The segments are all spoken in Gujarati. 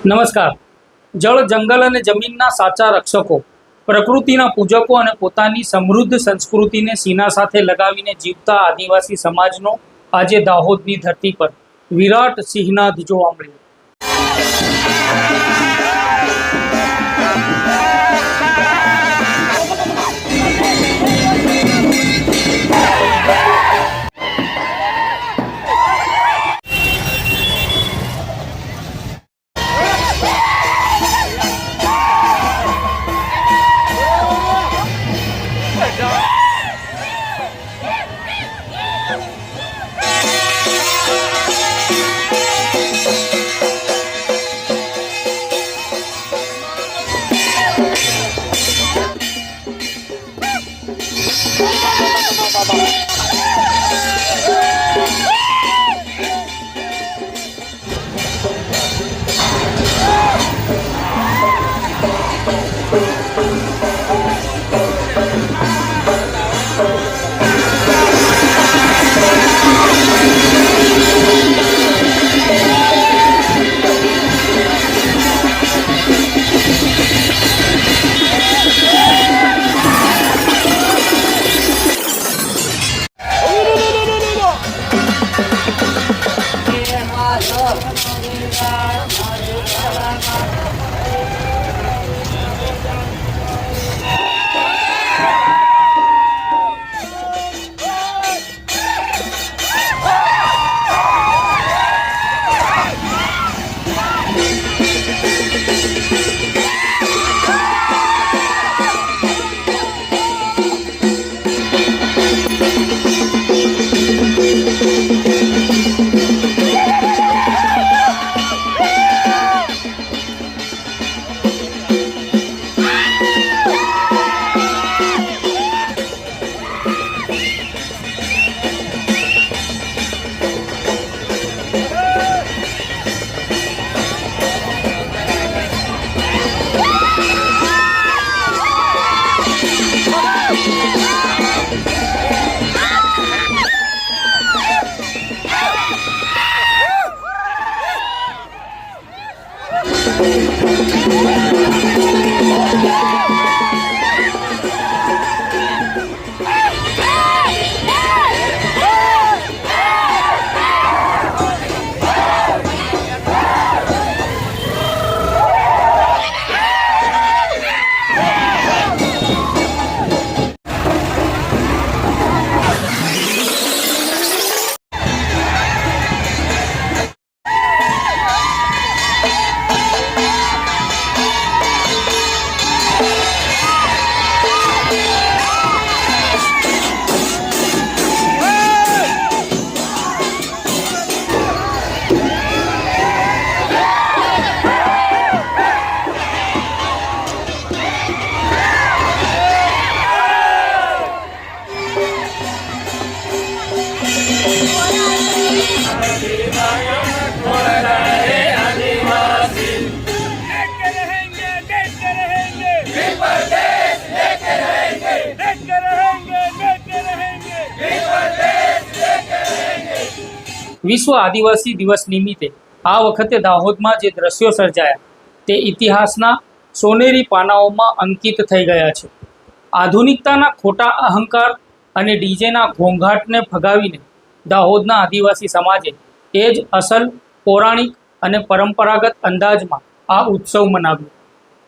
નમસ્કાર. જળ, જંગલ અને જમીનના સાચા રક્ષકો, પ્રકૃતિના પૂજકો અને પોતાની સમૃદ્ધ સંસ્કૃતિને સીના સાથે લગાવીને જીવતા આદિવાસી સમાજનો આજે દાહોદની ધરતી પર વિરાટ સિંહનાદ જોવા મળ્યો. વિશ્વ આદિવાસી દિવસ નિમિત્તે આ વખતે દાહોદમાં જે દ્રશ્યો સર્જાયા તે ઇતિહાસના સોનેરી પાનાઓમાં અંકિત થઈ ગયા છે. આધુનિકતાના ખોટા અહંકાર અને ડીજેના ઘોંઘાટને ફગાવીને દાહોદના આદિવાસી સમાજે એ જ અસલ, પૌરાણિક અને પરંપરાગત અંદાજમાં આ ઉત્સવ મનાવ્યો.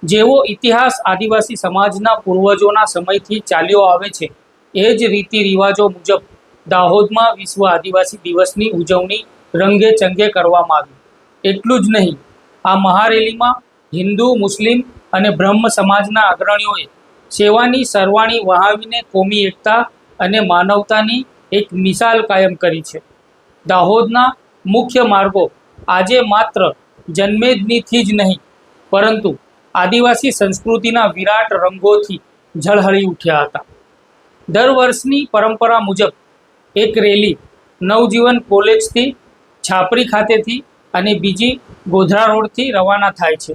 જેવો ઇતિહાસ આદિવાસી સમાજના પૂર્વજોના સમયથી ચાલ્યો આવે છે એ જ રીતિ રિવાજો મુજબ દાહોદમાં વિશ્વ આદિવાસી દિવસની ઉજવણી રંગે ચંગે કરવામાં આવી. એટલું જ નહીં, આ મહારેલીમાં હિન્દુ, મુસ્લિમ અને બ્રહ્મ સમાજના અગ્રણીઓએ સેવાની સરવાણી વહાવીને કોમી એકતા અને માનવતાની એક મિસાલ કાયમ કરી છે. દાહોદના મુખ્ય માર્ગો આજે માત્ર જન્મેદનીથી જ નહીં પરંતુ આદિવાસી સંસ્કૃતિના વિરાટ રંગોથી ઝળહળી ઉઠ્યા હતા. દર વર્ષની પરંપરા મુજબ એક રેલી નવજીવન કોલેજથી, છાપરી ખાતેથી અને બીજી ગોધરા રોડથી રવાના થાય છે.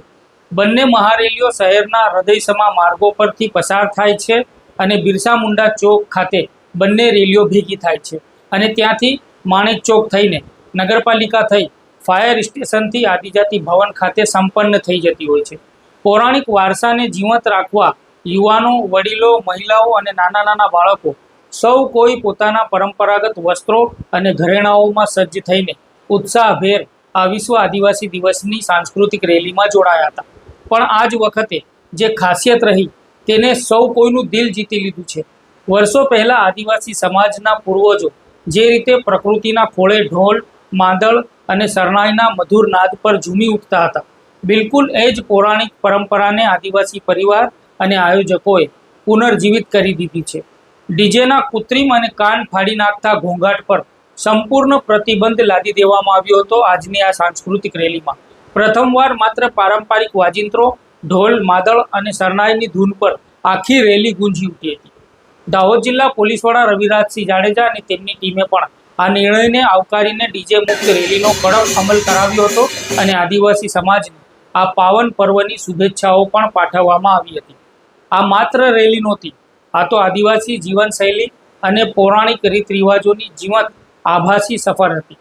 બંને મહારેલીઓ શહેરના હૃદયસમા માર્ગો પરથી પસાર થાય છે અને બિરસા મુંડા ચોક ખાતે બંને રેલીઓ ભેગી થાય છે અને ત્યાંથી માણેક ચોક થઈને નગરપાલિકા થઈ ફાયર સ્ટેશનથી આદિજાતિ ભવન ખાતે સંપન્ન થઈ જતી હોય છે. પૌરાણિક વારસાને જીવંત રાખવા યુવાનો, વડીલો, મહિલાઓ અને નાના નાના બાળકો સૌ કોઈ પોતાના પરંપરાગત વસ્ત્રો અને ઘરેણાઓમાં સજ્જ થઈને ઉત્સાહભેર આ વિશ્વ આદિવાસી દિવસની સાંસ્કૃતિક રેલીમાં જોડાયા હતા. પણ આ જ વખતે જે ખાસિયત રહી તેને સૌ કોઈનું દિલ જીતી લીધું છે. વર્ષો પહેલાં આદિવાસી સમાજના પૂર્વજો જે રીતે પ્રકૃતિના ખોળે ઢોલ, માદળ અને શરણાઈના મધુર નાદ પર ઝૂમી ઉઠતા હતા, બિલકુલ એ જ પૌરાણિક પરંપરાને આદિવાસી પરિવાર અને આયોજકોએ પુનર્જીવિત કરી દીધી છે. ડીજેના કૃત્રિમ અને કાન ફાડી નાખતા ઘોંઘાટ પર સંપૂર્ણ પ્રતિબંધ લાદી દેવામાં આવ્યો હતો. આજની આ સાંસ્કૃતિક રેલીમાં પ્રથમવાર માત્ર પારંપરિક વાજિંત્રો, ઢોલ, માદળ અને શરણાઈની ધૂન પર આખી રેલી ગુંજી ઉઠી હતી. દાહોદ જિલ્લા પોલીસ વડા રવિરાજસિંહ જાડેજા અને તેમની ટીમે પણ આ નિર્ણયને આવકારીને ડીજે મુક્ત રેલીનો કડક અમલ કરાવ્યો હતો અને આદિવાસી સમાજને આ પાવન પર્વની શુભેચ્છાઓ પણ પાઠવવામાં આવી હતી. આ માત્ર રેલી નહોતી, આ તો આદિવાસી જીવનશૈલી અને પૌરાણિક રીત રિવાજોની જીવંત આભાસી સફર હતી.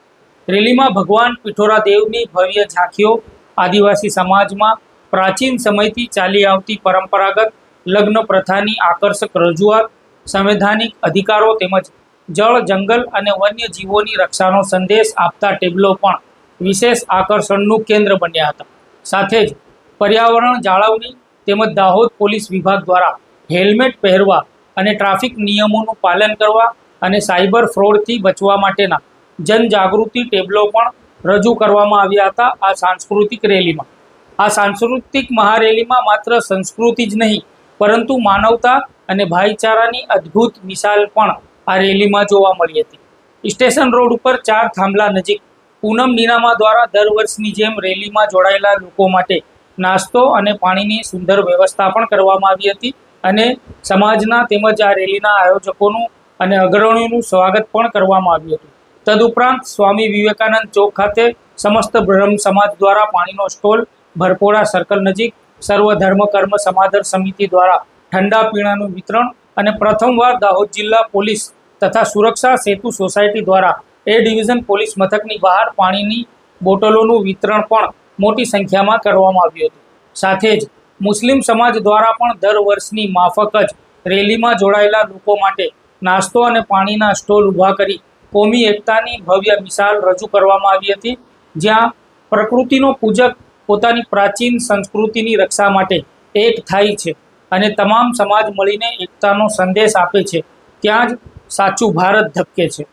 રેલીમાં ભગવાન પિઠોરા દેવની ભવ્ય ઝાંખીઓ, આદિવાસી સમાજમાં પ્રાચીન સમયથી ચાલી આવતી પરંપરાગત લગ્ન પ્રથાની આકર્ષક રજૂઆત, સંવૈધાનિક અધિકારો તેમજ જળ, જંગલ અને વન્ય જીવોની રક્ષાનો સંદેશ આપતા ટેબ્લો પણ વિશેષ આકર્ષણનું કેન્દ્ર બન્યા હતા. સાથે જ પર્યાવરણ જાળવણી તેમજ દાહોદ પોલીસ વિભાગ દ્વારા હેલ્મેટ પહેરવા અને ટ્રાફિક નિયમોનું પાલન કરવા અને સાયબર ફ્રોડથી બચવા માટેના જનજાગૃતિ ટેબ્લો પણ રજૂ કરવામાં આવ્યા હતા. આ સાંસ્કૃતિક રેલીમાં આ સાંસ્કૃતિક મહારેલીમાં માત્ર સંસ્કૃતિ જ નહીં પરંતુ માનવતા અને ભાઈચારાની અદ્ભુત મિસાલ પણ આ રેલીમાં જોવા મળી હતી. સ્ટેશન રોડ ઉપર 4 થાંભલા નજીક પૂનમ નીનામા દ્વારા દર વર્ષની જેમ રેલીમાં જોડાયેલા લોકો માટે નાસ્તો અને પાણીની સુંદર વ્યવસ્થા પણ કરવામાં આવી હતી અને સમાજના તેમજ આ રેલીના આયોજકોનું અને અગ્રણીઓનું સ્વાગત પણ કરવામાં આવ્યું હતું. તદુપરાંત સ્વામી વિવેકાનંદ ચોક ખાતે સમસ્ત બ્રહ્મ સમાજ દ્વારા પાણીનો સ્ટોલ, ભરપોડા સર્કલ નજીક સર્વધર્મ કર્મ સમાદર સમિતિ દ્વારા ઠંડા પીણાનું વિતરણ અને પ્રથમવાર દાહોદ જિલ્લા પોલીસ તથા સુરક્ષા સેતુ સોસાયટી દ્વારા એ ડિવિઝન પોલીસ મથકની બહાર પાણીની બોટલોનું વિતરણ પણ મોટી સંખ્યામાં કરવામાં આવ્યું હતું. સાથે જ મુસ્લિમ સમાજ દ્વારા પણ દર વર્ષની માફક જ રેલીમાં જોડાયેલા લોકો માટે નાસ્તો અને પાણીના સ્ટોલ ઊભા કરી કોમી એકતાની ભવ્ય મિસાલ રજૂ કરવામાં આવી હતી. જ્યાં પ્રકૃતિનો પૂજક પોતાની પ્રાચીન સંસ્કૃતિની રક્ષા માટે એક થાય છે અને તમામ સમાજ મળીને એકતાનો સંદેશ આપે છે, ત્યાં જ સાચું ભારત ધબકે છે.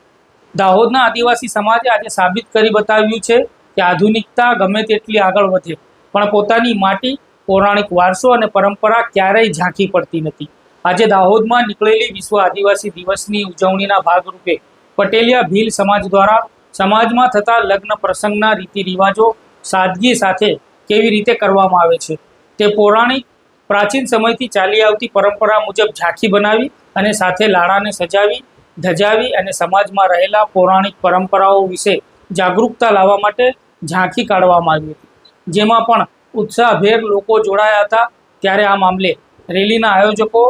દાહોદના આદિવાસી સમાજે આજે સાબિત કરી બતાવ્યું છે કે આધુનિકતા ગમે તેટલી આગળ વધે પણ પોતાની માટી, પૌરાણિક વારસો અને પરંપરા ક્યારેય ઝાંખી પડતી નથી. આજે દાહોદમાં નીકળેલી વિશ્વ આદિવાસી દિવસની ઉજવણીના ભાગરૂપે પટેલિયા ભીલ સમાજ દ્વારા સમાજમાં થતા લગ્ન પ્રસંગના રીતિ રિવાજો સાદગી સાથે કેવી રીતે કરવામાં આવે છે તે પૌરાણિક પ્રાચીન સમયથી ચાલી આવતી પરંપરા મુજબ ઝાંખી બનાવી અને સાથે લાડાને સજાવી ધજાવી અને સમાજમાં રહેલા પૌરાણિક પરંપરાઓ વિશે જાગૃતતા લાવવા માટે ઝાંખી કાઢવામાં આવી હતી, જેમાં પણ ઉત્સાહભેર લોકો જોડાયા હતા. ત્યારે આ મામલે રેલીના આયોજકો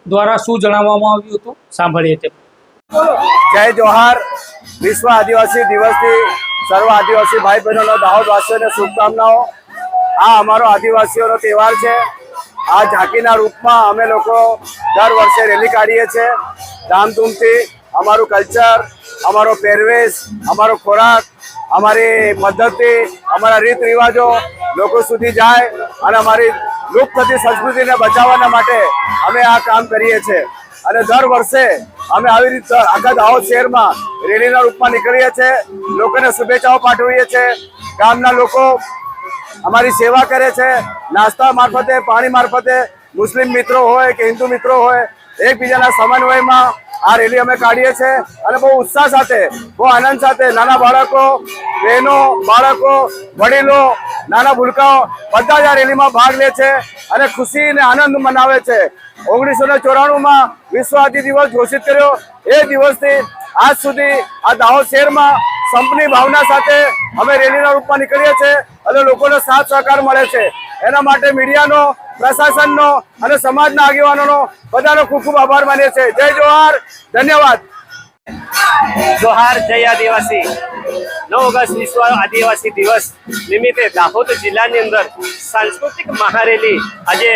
દ્વારા શું જણાવવામાં આવ્યું હતું સાંભળીએ તે. જય જોહાર. વિશ્વ આદિવાસી દિવસથી સર્વ આદિવાસી ભાઈ બહેનોના દાહોદવાસીઓને શુભકામનાઓ. આ અમારો આદિવાસીઓનો તહેવાર છે. આ ઝાંકીના રૂપમાં અમે લોકો દર વર્ષે રેલી કાઢીએ છીએ ધામધૂમથી. અમારું કલ્ચર, અમારો પહેરવેશ, અમારો ખોરાક, અમારી પદ્ધતિ, અમારા રીત રિવાજો લોકો સુધી જાય અને અમારી લુપ્ત થતી સંસ્કૃતિને બચાવવાના માટે અમે આ કામ કરીએ છીએ. અને દર વર્ષે અમે આવી રીતે આખા દાહોદ શહેરમાં રેલીના રૂપમાં નીકળીએ છીએ, લોકોને શુભેચ્છાઓ પાઠવીએ છીએ. ગામના લોકો અમારી સેવા કરે છે, નાસ્તા મારફતે, પાણી મારફતે. મુસ્લિમ મિત્રો હોય કે હિન્દુ મિત્રો હોય, એકબીજાના સમન્વયમાં આ રેલી અમે કાઢીએ છીએ અને બહુ ઉત્સાહ સાથે, બહુ આનંદ સાથે નાના બાળકો, બહેનો, બાળકો, વડીલો, નાના ભૂલકાઓ બધા જ આ રેલીમાં ભાગ લે છે અને ખુશી અને આનંદ મનાવે છે. 1994માં વિશ્વ આદિ દિવસ ઘોષિત કર્યો. એ દિવસથી આજ સુધી આ દાહોદ શહેરમાં સંપની ભાવના સાથે અમે રેલીના રૂપમાં નીકળીએ છીએ અને લોકોનો સાથ સહકાર મળે છે. એના માટે મીડિયાનો, પ્રશાસનનો અને સમાજના આગેવાનોનો બધાનો ખૂબ ખૂબ આભાર માનીએ છીએ. જય જોહાર. ધન્યવાદ. જોહાર જય આદિવાસી 9 ઓગસ્ટ વિશ્વ આદિવાસી દિવસ નિમિત્તે દાહોદ જિલ્લાની અંદર સાંસ્કૃતિક મહારેલી આજે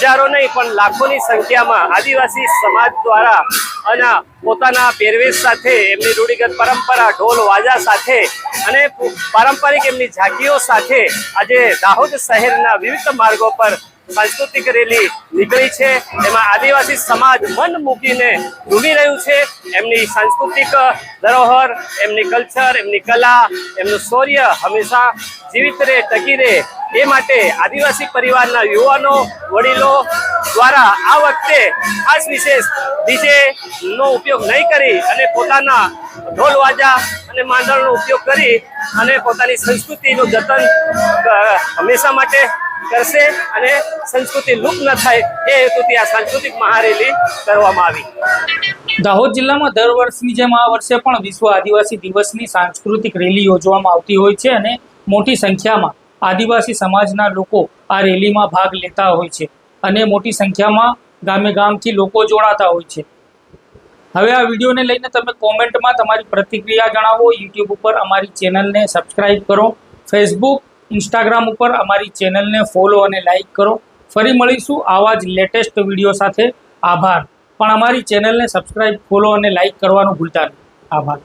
હજારો નહીં પણ લાખોની સંખ્યામાં આદિવાસી સમાજ દ્વારા અને પોતાના પહેરવેશ સાથે એમની રૂઢિગત પરંપરા ઢોલ વાજા સાથે અને પારંપરિક એમની ઝાંકીઓ સાથે આજે દાહોદ શહેરના વિવિધ માર્ગો પર સાંસ્કૃતિક રેલી નીકળી છે। એમાં આદિવાસી સમાજ મન મૂકીને ઝૂમી રહ્યું છે। એમની સાંસ્કૃતિક ધરોહર, એમની કલ્ચર, એમની કલા, એમનું શૌર્ય હંમેશા જીવિત રહે, ટકી રહે એ માટે આદિવાસી પરિવારના યુવાનો વડીલો દ્વારા આ વખતે ખાસ વિશેષ ડીજેનો ઉપયોગ નહીં કરી અને પોતાના ઢોલ વાજા અને માંડણનો ઉપયોગ કરી અને પોતાની સંસ્કૃતિનું જતન હંમેશા માટે કરશે અને સંસ્કૃતિ લુપ્ત ન થાય એ હેતુથી આ સાંસ્કૃતિક મહારેલી કરવામાં આવી। દાહોદ જિલ્લામાં દર વર્ષની જેમ આ વર્ષે પણ વિશ્વ આદિવાસી દિવસની સાંસ્કૃતિક રેલી યોજવામાં આવતી હોય છે અને મોટી સંખ્યામાં આદિવાસી સમાજના લોકો આ રેલીમાં ભાગ લેતા હોય છે અને મોટી સંખ્યામાં ગામે ગામથી લોકો જોડાતા હોય છે। હવે આ વિડીયોને લઈને તમે કોમેન્ટમાં તમારી પ્રતિક્રિયા જણાવો। યુટ્યુબ ઉપર અમારી ચેનલને સબસ્ક્રાઈબ કરો, ફેસબુક ઇન્સ્ટાગ્રામ ઉપર અમારી ચેનલને ફોલો અને લાઈક કરો। ફરી મળીશું આવા જ લેટેસ્ટ વિડીયો સાથે। આભાર, પણ અમારી ચેનલને સબસ્ક્રાઈબ, ફોલો અને લાઈક કરવાનું ભૂલતા નહીં। આભાર।